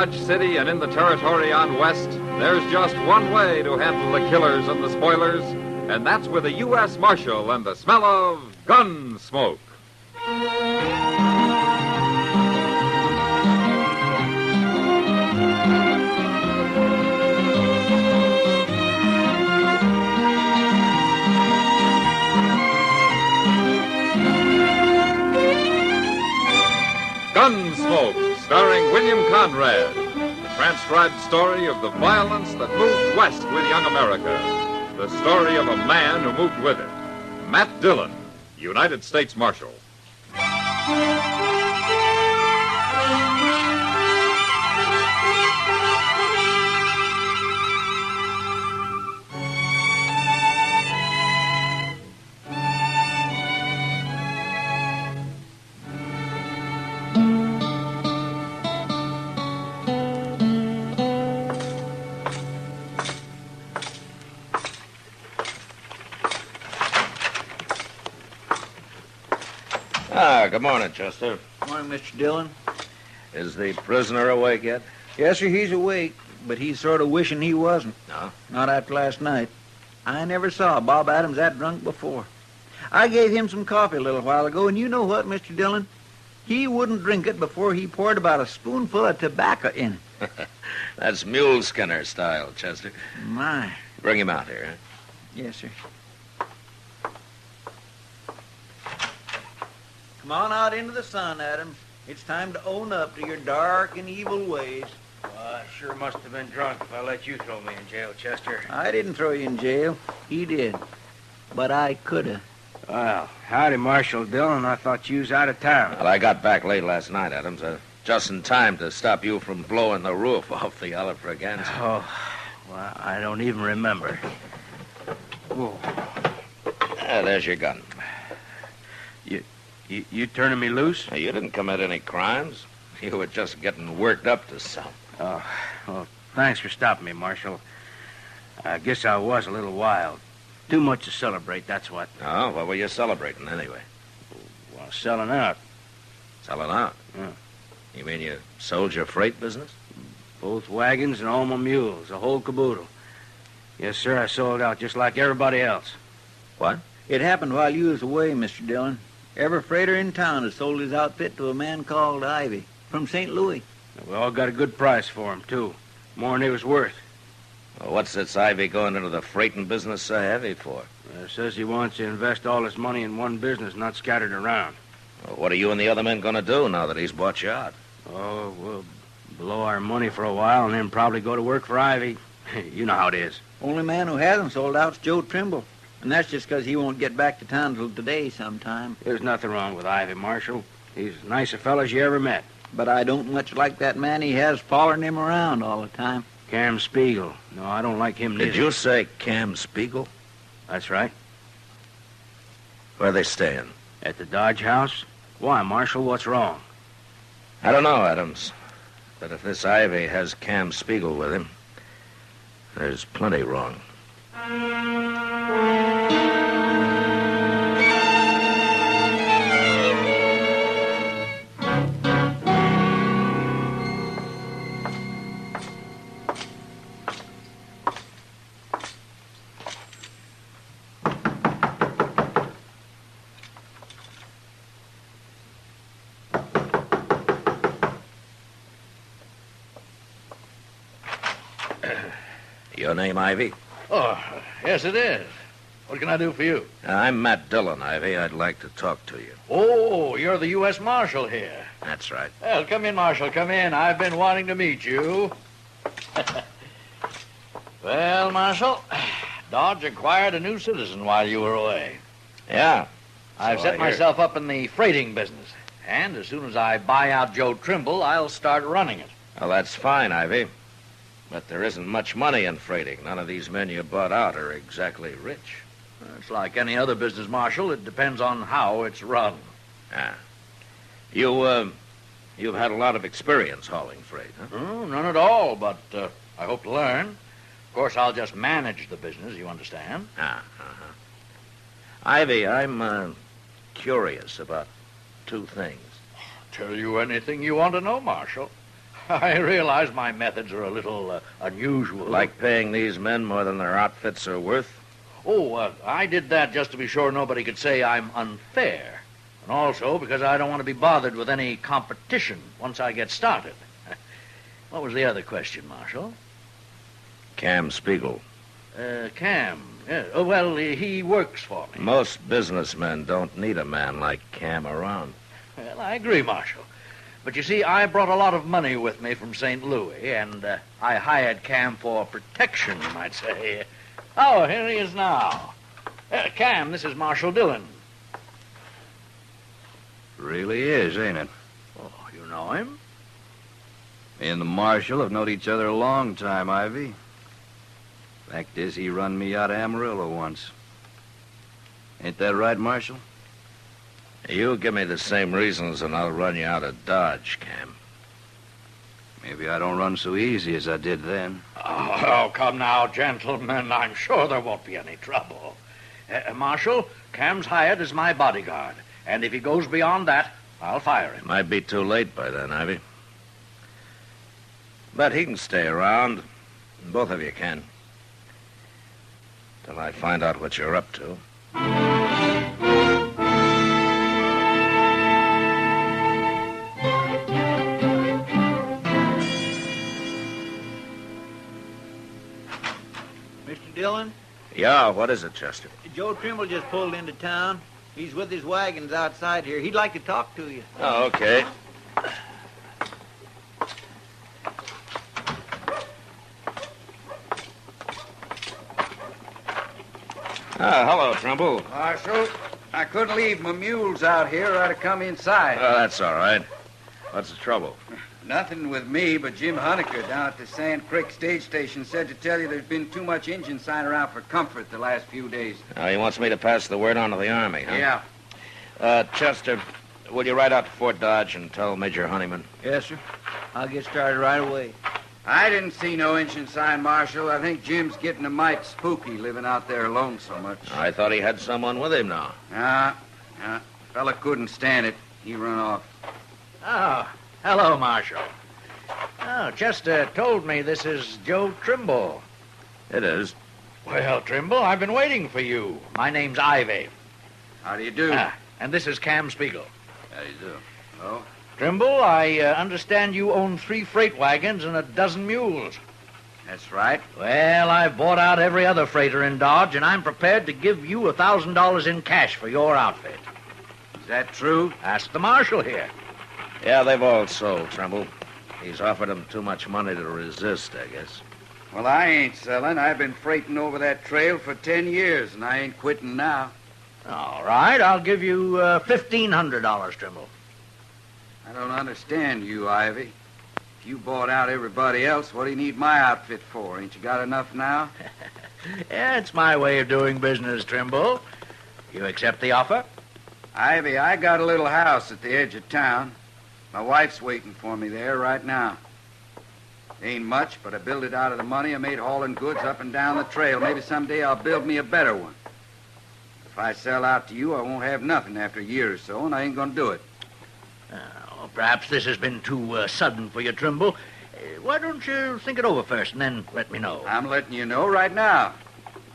Dodge City and in the territory on west, there's just one way to handle the killers and the spoilers, and that's with a U.S. Marshal and the smell of Gunsmoke. Gunsmoke, starring William Conrad, the transcribed story of the violence that moved west with young America, the story of a man who moved with it, Matt Dillon, United States Marshal. Good morning, Chester. Morning, Mr. Dillon. Is the prisoner awake yet? Yes, sir, he's awake, but he's sort of wishing he wasn't. No? Not after last night. I never saw Bob Adams that drunk before. I gave him some coffee a little while ago, and you know what, Mr. Dillon? He wouldn't drink it before he poured about a spoonful of tobacco in it. That's mule skinner style, Chester. My. Bring him out here, huh? Yes, sir. Come on out into the sun, Adams. It's time to own up to your dark and evil ways. Well, I sure must have been drunk if I let you throw me in jail, Chester. I didn't throw you in jail. He did. But I could have. Well, howdy, Marshal Dillon. I thought you was out of town. Well, I got back late last night, Adams. Just in time to stop you from blowing the roof off the Yellow Braganza. Oh, well, I don't even remember. Oh. There's your gun. You turning me loose? Now, you didn't commit any crimes. You were just getting worked up to some. Oh, well, thanks for stopping me, Marshal. I guess I was a little wild. Too much to celebrate, that's what. Oh, what were you celebrating anyway? Well, selling out. Selling out? Yeah. You mean you sold your freight business? Both wagons and all my mules, the whole caboodle. Yes, sir, I sold out just like everybody else. What? It happened while you was away, Mr. Dillon. Every freighter in town has sold his outfit to a man called Ivy from St. Louis. We all got a good price for him, too. More than he was worth. Well, what's this Ivy going into the freighting business so heavy for? Says he wants to invest all his money in one business, not scattered around. Well, what are you and the other men going to do now that he's bought you out? Oh, we'll blow our money for a while and then probably go to work for Ivy. You know how it is. Only man who hasn't sold out's Joe Trimble. And that's just because he won't get back to town till today sometime. There's nothing wrong with Ivy, Marshal. He's as nice a fellow as you ever met. But I don't much like that man he has following him around all the time. Cam Spiegel. No, I don't like him neither. Did you say Cam Spiegel? That's right. Where are they staying? At the Dodge House? Why, Marshal, what's wrong? I don't know, Adams. But if this Ivy has Cam Spiegel with him, there's plenty wrong. Your name, Ivy? Oh, yes, it is. What can I do for you? I'm Matt Dillon, Ivy. I'd like to talk to you. Oh, you're the U.S. Marshal here. That's right. Well, come in, Marshal, come in. I've been wanting to meet you. Well, Marshal, Dodge acquired a new citizen while you were away. Yeah. I've So set I hear. myself up in the freighting business. And as soon as I buy out Joe Trimble, I'll start running it. Well, that's fine, Ivy. But there isn't much money in freighting. None of these men you bought out are exactly rich. It's like any other business, Marshal. It depends on how it's run. Ah. You've had a lot of experience hauling freight, huh? Oh, none at all, but I hope to learn. Of course, I'll just manage the business, you understand? Ivy, I'm curious about two things. Tell you anything you want to know, Marshal. I realize my methods are a little unusual. Like paying these men more than their outfits are worth? Oh, I did that just to be sure nobody could say I'm unfair. And also because I don't want to be bothered with any competition once I get started. What was the other question, Marshal? Cam Spiegel. Cam. Yeah. Oh, well, he works for me. Most businessmen don't need a man like Cam around. Well, I agree, Marshal. But you see, I brought a lot of money with me from St. Louis, and I hired Cam for protection, you might say. Oh, here he is now. Cam, this is Marshal Dillon. Really is, ain't it? Oh, you know him? Me and the Marshal have known each other a long time, Ivy. Fact is, he run me out of Amarillo once. Ain't that right, Marshal? You give me the same reasons and I'll run you out of Dodge, Cam. Maybe I don't run so easy as I did then. Oh, come now, gentlemen. I'm sure there won't be any trouble. Marshal, Cam's hired as my bodyguard. And if he goes beyond that, I'll fire him. Might be too late by then, Ivy. But he can stay around. Both of you can. Till I find out what you're up to. Mr. Dillon, Yeah, what is it, Chester? Joe Trimble just pulled into town. He's with his wagons outside here. He'd like to talk to you. Oh, okay. Hello, Trimble. Marshal, I couldn't leave my mules out here. I'd have come inside. Oh, that's all right. What's the trouble? Nothing with me, but Jim Honecker down at the Sand Creek stage station said to tell you there's been too much engine sign around for comfort the last few days. He wants me to pass the word on to the Army, huh? Yeah. Chester, will you ride out to Fort Dodge and tell Major Honeyman? Yes, sir. I'll get started right away. I didn't see no engine sign, Marshal. I think Jim's getting a mite spooky living out there alone so much. I thought he had someone with him now. Fella couldn't stand it. He run off. Oh, hello, Marshal. Oh, Chester told me this is Joe Trimble. It is. Well, Trimble, I've been waiting for you. My name's Ivy. How do you do? And this is Cam Spiegel. How do you do? Oh? Trimble, I understand you own 3 freight wagons and a dozen mules. That's right. Well, I've bought out every other freighter in Dodge, and I'm prepared to give you $1,000 in cash for your outfit. Is that true? Ask the marshal here. Yeah, they've all sold, Trimble. He's offered them too much money to resist, I guess. Well, I ain't selling. I've been freighting over that trail for 10 years, and I ain't quitting now. All right, I'll give you $1,500, Trimble. I don't understand you, Ivy. If you bought out everybody else, what do you need my outfit for? Ain't you got enough now? Yeah, it's my way of doing business, Trimble. You accept the offer? Ivy, I got a little house at the edge of town. My wife's waiting for me there right now. Ain't much, but I built it out of the money I made hauling goods up and down the trail. Maybe someday I'll build me a better one. If I sell out to you, I won't have nothing after a year or so, and I ain't gonna do it. Perhaps this has been too sudden for you, Trimble. Why don't you think it over first and then let me know? I'm letting you know right now.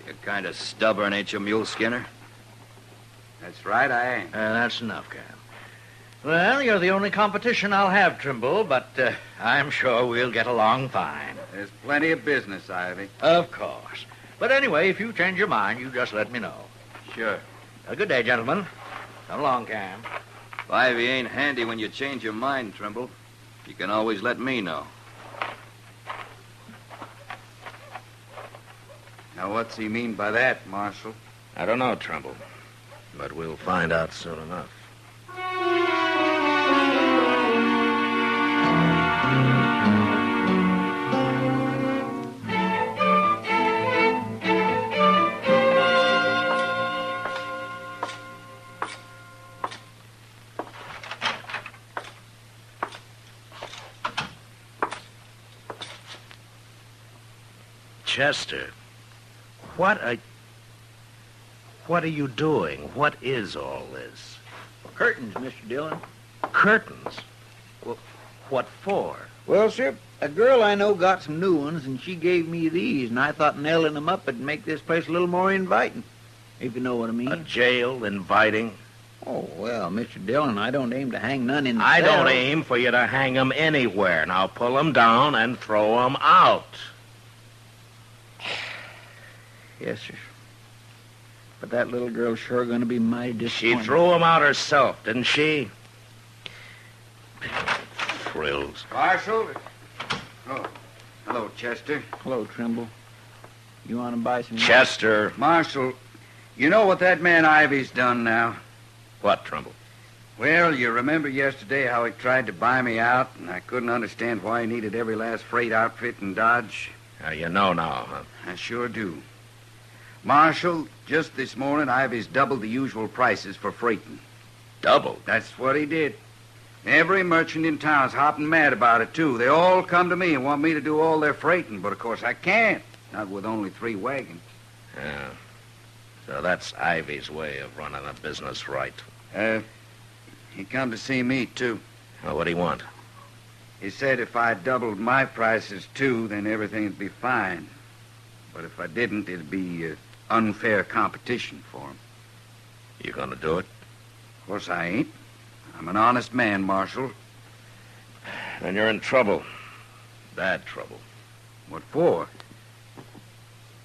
You're kind of stubborn, ain't you, Mule Skinner? That's right, I am. That's enough, Cam. Well, you're the only competition I'll have, Trimble, but I'm sure we'll get along fine. There's plenty of business, Ivy. Of course. But anyway, if you change your mind, you just let me know. Sure. Good day, gentlemen. Come along, Cam. If Ivy ain't handy when you change your mind, Trimble, you can always let me know. Now, what's he mean by that, Marshal? I don't know, Trimble. But we'll find out soon enough. Chester, what are you doing? What is all this? Curtains, Mr. Dillon. Curtains? Well, what for? Well, sir, a girl I know got some new ones, and she gave me these, and I thought nailing them up would make this place a little more inviting, if you know what I mean. A jail inviting? Oh, well, Mr. Dillon, I don't aim to hang none in the I cell. don't aim for you to hang 'em anywhere. Now pull 'em down and throw 'em out. Yes, sir. But that little girl's sure going to be mighty She disappointed. threw 'em out herself, didn't she? Thrills. Marshal? Oh, hello, Chester. Hello, Trimble. You want to buy some... Chester. Marshal, you know what that man Ivy's done now? What, Trimble? Well, you remember yesterday how he tried to buy me out, and I couldn't understand why he needed every last freight outfit in Dodge? You know now, huh? I sure do. Marshal, just this morning, Ivy's doubled the usual prices for freighting. Doubled? That's what he did. Every merchant in town's hopping mad about it, too. They all come to me and want me to do all their freighting, but of course I can't. Not with only 3 wagons. Yeah. So that's Ivy's way of running a business right. He come to see me, too. Well, what do you want? He said if I doubled my prices, too, then everything'd be fine. But if I didn't, it'd be unfair competition for him. You gonna do it? Of course I ain't. I'm an honest man, Marshal. Then you're in trouble. Bad trouble. What for?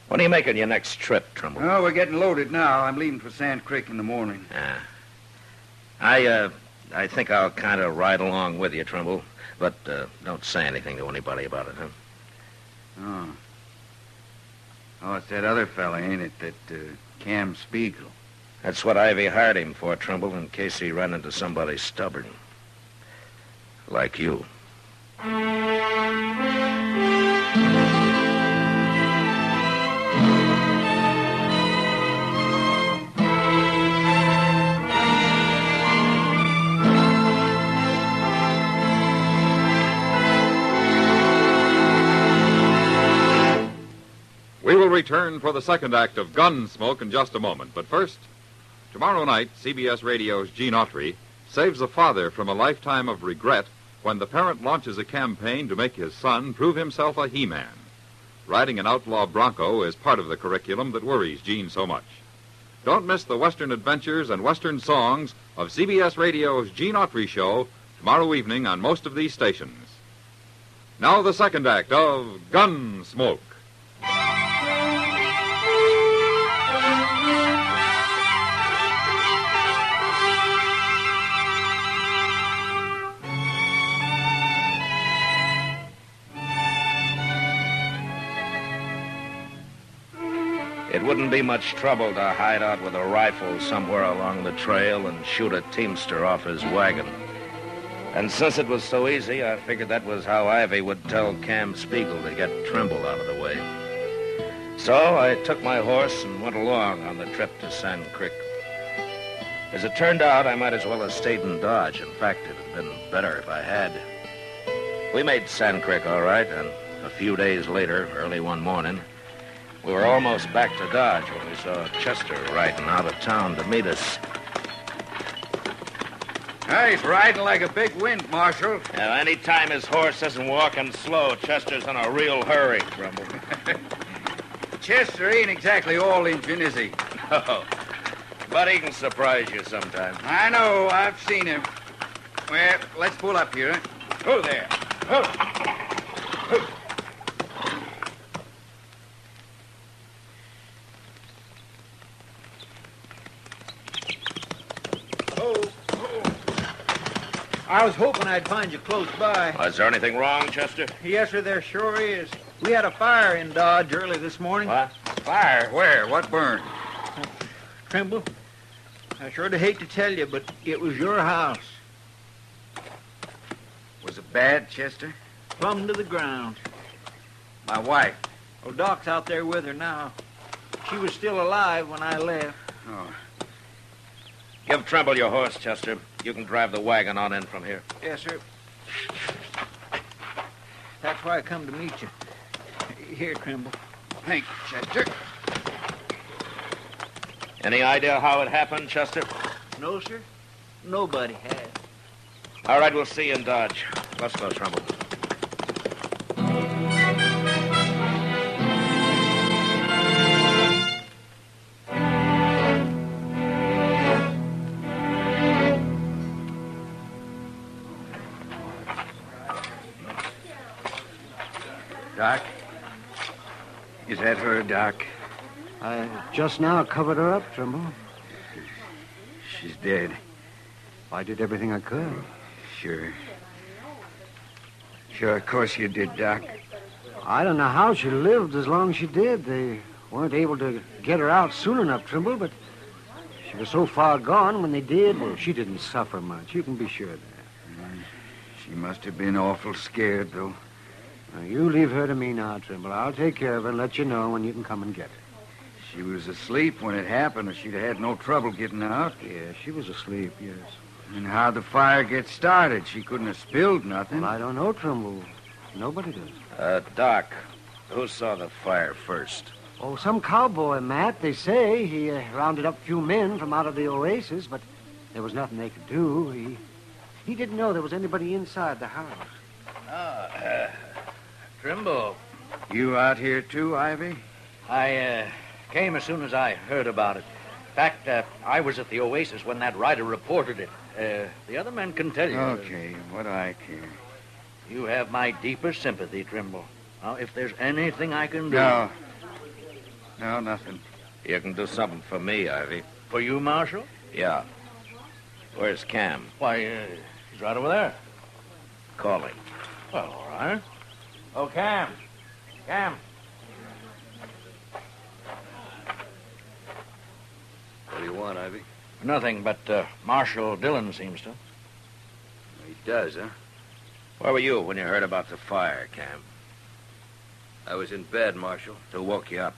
When are you making your next trip, Trimble? Oh, we're getting loaded now. I'm leaving for Sand Creek in the morning. Yeah. I think I'll kind of ride along with you, Trimble. But don't say anything to anybody about it, huh? Oh, it's that other fella, ain't it? That Cam Spiegel. That's what Ivy hired him for, Trimble, in case he ran into somebody stubborn. Like you. We will return for the second act of Gunsmoke in just a moment. But first, tomorrow night, CBS Radio's Gene Autry saves a father from a lifetime of regret when the parent launches a campaign to make his son prove himself a he-man. Riding an outlaw bronco is part of the curriculum that worries Gene so much. Don't miss the Western adventures and Western songs of CBS Radio's Gene Autry Show tomorrow evening on most of these stations. Now the second act of Gunsmoke. It wouldn't be much trouble to hide out with a rifle somewhere along the trail and shoot a teamster off his wagon. And since it was so easy, I figured that was how Ivy would tell Cam Spiegel to get Trimble out of the way. So I took my horse and went along on the trip to Sand Creek. As it turned out, I might as well have stayed in Dodge. In fact, it would have been better if I had. We made Sand Creek all right, and a few days later, early one morning, we were almost back to Dodge when we saw Chester riding out of town to meet us. He's riding like a big wind, Marshal. Now, any time his horse isn't walking slow, Chester's in a real hurry, Trimble. Chester ain't exactly all Injun, is he? No, but he can surprise you sometimes. I know. I've seen him. Well, let's pull up here. Oh, there. I was hoping I'd find you close by. Is there anything wrong, Chester? Yes, sir, there sure is. We had a fire in Dodge early this morning. What? Fire? Where? What burned? Trimble, I sure do hate to tell you, but it was your house. Was it bad, Chester? Plumb to the ground. My wife. Oh, Doc's out there with her now. She was still alive when I left. Oh. Give Trimble your horse, Chester. You can drive the wagon on in from here. Yes, sir. That's why I come to meet you. Here, Trimble. Thank you, Chester. Any idea how it happened, Chester? No, sir. Nobody has. All right, we'll see you in Dodge. Let's go, Trimble. her, Doc? I just now covered her up, Trimble. She's dead. I did everything I could. Sure. Sure, of course you did, Doc. I don't know how she lived as long as she did. They weren't able to get her out soon enough, Trimble, but she was so far gone when they did. Well, she didn't suffer much. You can be sure of that. She must have been awful scared, though. Now, you leave her to me now, Trimble. I'll take care of her and let you know when you can come and get her. She was asleep when it happened, or she'd have had no trouble getting out. Yeah, she was asleep, yes. And how'd the fire get started? She couldn't have spilled nothing. Well, I don't know, Trimble. Nobody does. Doc, who saw the fire first? Oh, some cowboy, Matt. They say he rounded up a few men from out of the oasis, but there was nothing they could do. He didn't know there was anybody inside the house. Trimble, You out here, too, Ivy? I came as soon as I heard about it. In fact, I was at the Oasis when that rider reported it. The other men can tell you. Okay, what do I care? You have my deepest sympathy, Trimble. Now, if there's anything I can do... No, nothing. You can do something for me, Ivy. For you, Marshal? Yeah. Where's Cam? Why, he's right over there. Call him. Well, all right. Oh, Cam. Cam. What do you want, Ivy? Nothing, but Marshal Dillon seems to. He does, huh? Where were you when you heard about the fire, Cam? I was in bed, Marshal. Who woke you up?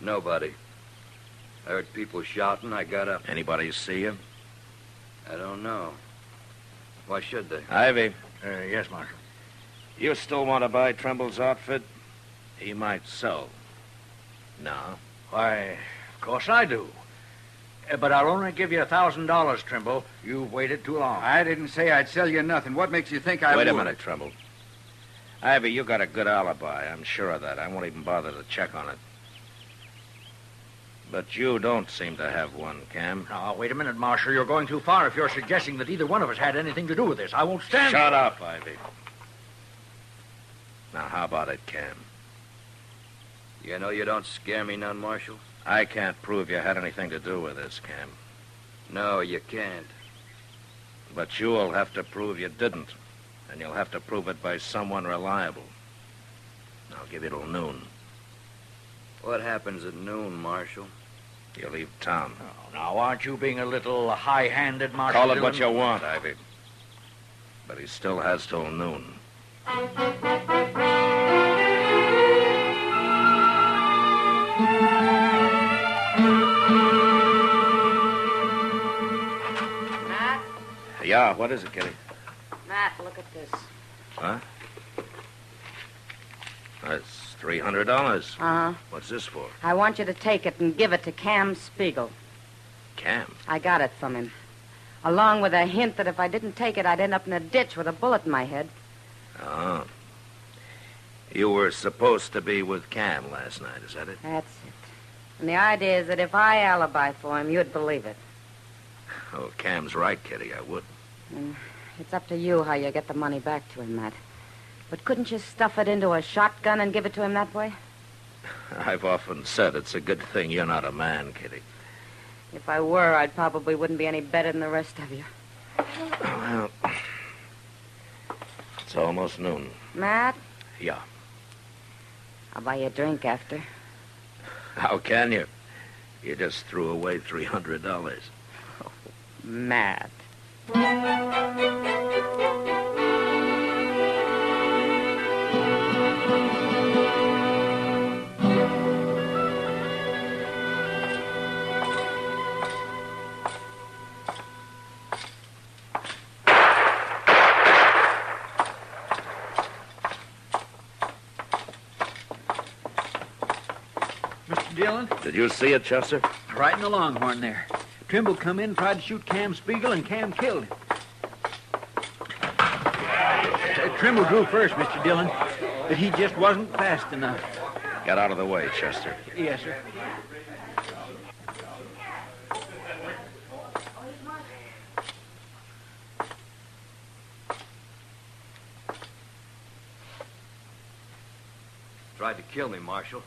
Nobody. I heard people shouting. I got up. Anybody see you? I don't know. Why should they? Ivy, Yes, Marshal. you still want to buy Trimble's outfit? He might sell. No. Why, of course I do. But I'll only give you $1,000, Trimble. You've waited too long. I didn't say I'd sell you nothing. What makes you think I would? Wait a minute, Trimble. Ivy, you got a good alibi. I'm sure of that. I won't even bother to check on it. But you don't seem to have one, Cam. Now, wait a minute, Marshal. You're going too far if you're suggesting that either one of us had anything to do with this. I won't stand... Shut up, Ivy. Now, how about it, Cam? You know you don't scare me none, Marshal. I can't prove you had anything to do with this, Cam. No, you can't. But you'll have to prove you didn't. And you'll have to prove it by someone reliable. I'll give you till noon. What happens at noon, Marshal? You leave town. Oh, now, aren't you being a little high-handed, Marshal Call it Dillon? what you want, Ivy. But he still has till noon. Matt? Yeah, what is it, Kitty? Matt, look at this. Huh? That's $300. Uh-huh. What's this for? I want you to take it and give it to Cam Spiegel. Cam. I got it from him. Along with a hint that if I didn't take it, I'd end up in a ditch with a bullet in my head. Oh. You were supposed to be with Cam last night, is that it? That's it. And the idea is that if I alibi for him, you'd believe it. Oh, Cam's right, Kitty. I would. It's up to you how you get the money back to him, Matt. But couldn't you stuff it into a shotgun and give it to him that way? I've often said it's a good thing you're not a man, Kitty. If I were, I probably wouldn't be any better than the rest of you. Well, it's almost noon. Matt? Yeah. I'll buy you a drink after. How can you? You just threw away $300. Matt. Mr. Dillon, Did you see it, Chester? right in the Longhorn there. Trimble come in, tried to shoot Cam Spiegel, and Cam killed him. Trimble drew first, Mr. Dillon, but he just wasn't fast enough. Get out of the way, Chester. Yes, sir. Tried to kill me, Marshal.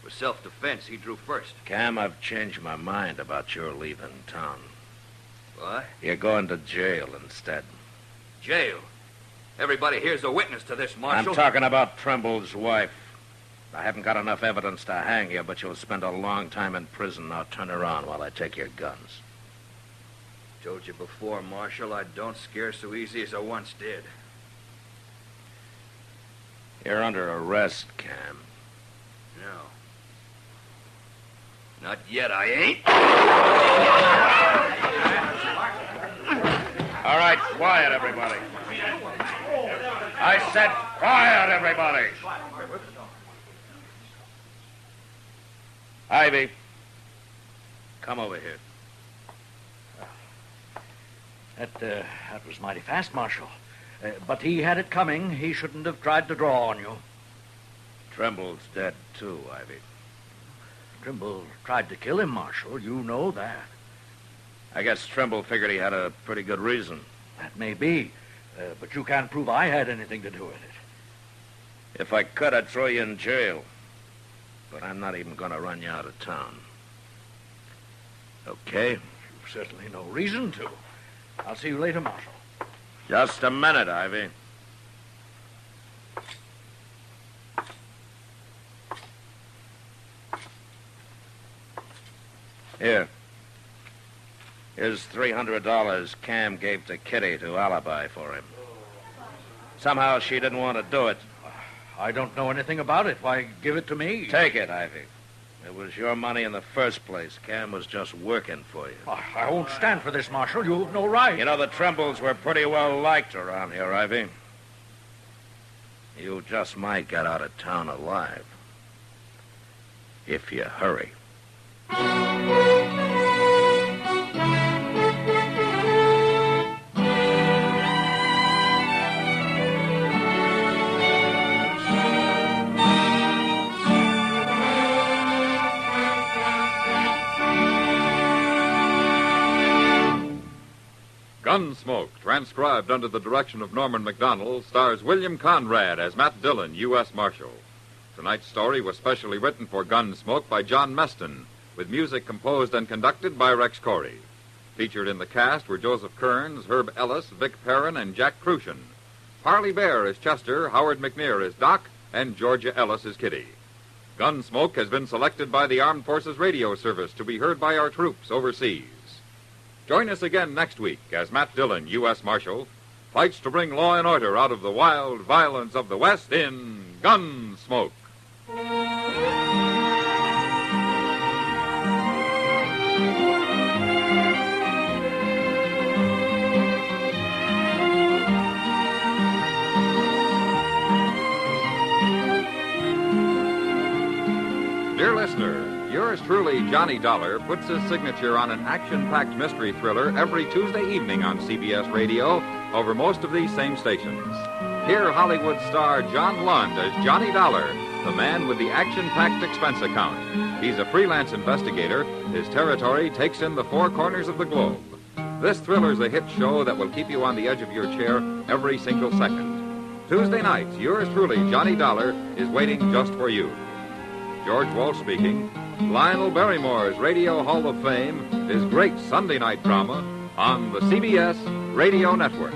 For self-defense, he drew first. Cam, I've changed my mind about your leaving town. What? You're going to jail instead. Jail? Everybody here's a witness to this, Marshal. I'm talking about Trimble's wife. I haven't got enough evidence to hang you, but you'll spend a long time in prison. Now turn around while I take your guns. Told you before, Marshal, I don't scare so easy as I once did. You're under arrest, Cam. No. Not yet, I ain't. All right, quiet, everybody. I said quiet, everybody. Ivy, come over here. That was mighty fast, Marshal. But he had it coming. He shouldn't have tried to draw on you. Trimble's dead, too, Ivy. Trimble tried to kill him, Marshal. You know that. I guess Trimble figured he had a pretty good reason. That may be. But you can't prove I had anything to do with it. If I could, I'd throw you in jail. But I'm not even going to run you out of town. Okay? You've certainly no reason to. I'll see you later, Marshal. Just a minute, Ivy. Here. Here's $300 Cam gave to Kitty to alibi for him. Somehow she didn't want to do it. I don't know anything about it. Why, give it to me. Take it, Ivy. It was your money in the first place. Cam was just working for you. I won't stand for this, Marshal. You have no right. You know, the Trimbles were pretty well liked around here, Ivy. You just might get out of town alive. If you hurry. Gunsmoke, transcribed under the direction of Norman MacDonald, stars William Conrad as Matt Dillon, U.S. Marshal. Tonight's story was specially written for Gunsmoke by John Meston, with music composed and conducted by Rex Corey. Featured in the cast were Joseph Kearns, Herb Ellis, Vic Perrin, and Jack Crucian. Parley Bear as Chester, Howard McNear as Doc, and Georgia Ellis as Kitty. Gunsmoke has been selected by the Armed Forces Radio Service to be heard by our troops overseas. Join us again next week as Matt Dillon, U.S. Marshal, fights to bring law and order out of the wild violence of the West in Gunsmoke. Dear listener, yours truly, Johnny Dollar, puts his signature on an action-packed mystery thriller every Tuesday evening on CBS Radio over most of these same stations. Hear Hollywood star John Lund as Johnny Dollar, the man with the action-packed expense account. He's a freelance investigator. His territory takes in the four corners of the globe. This thriller's a hit show that will keep you on the edge of your chair every single second. Tuesday nights, yours truly, Johnny Dollar, is waiting just for you. George Walsh speaking. Lionel Barrymore's Radio Hall of Fame is great Sunday night drama on the CBS Radio Network.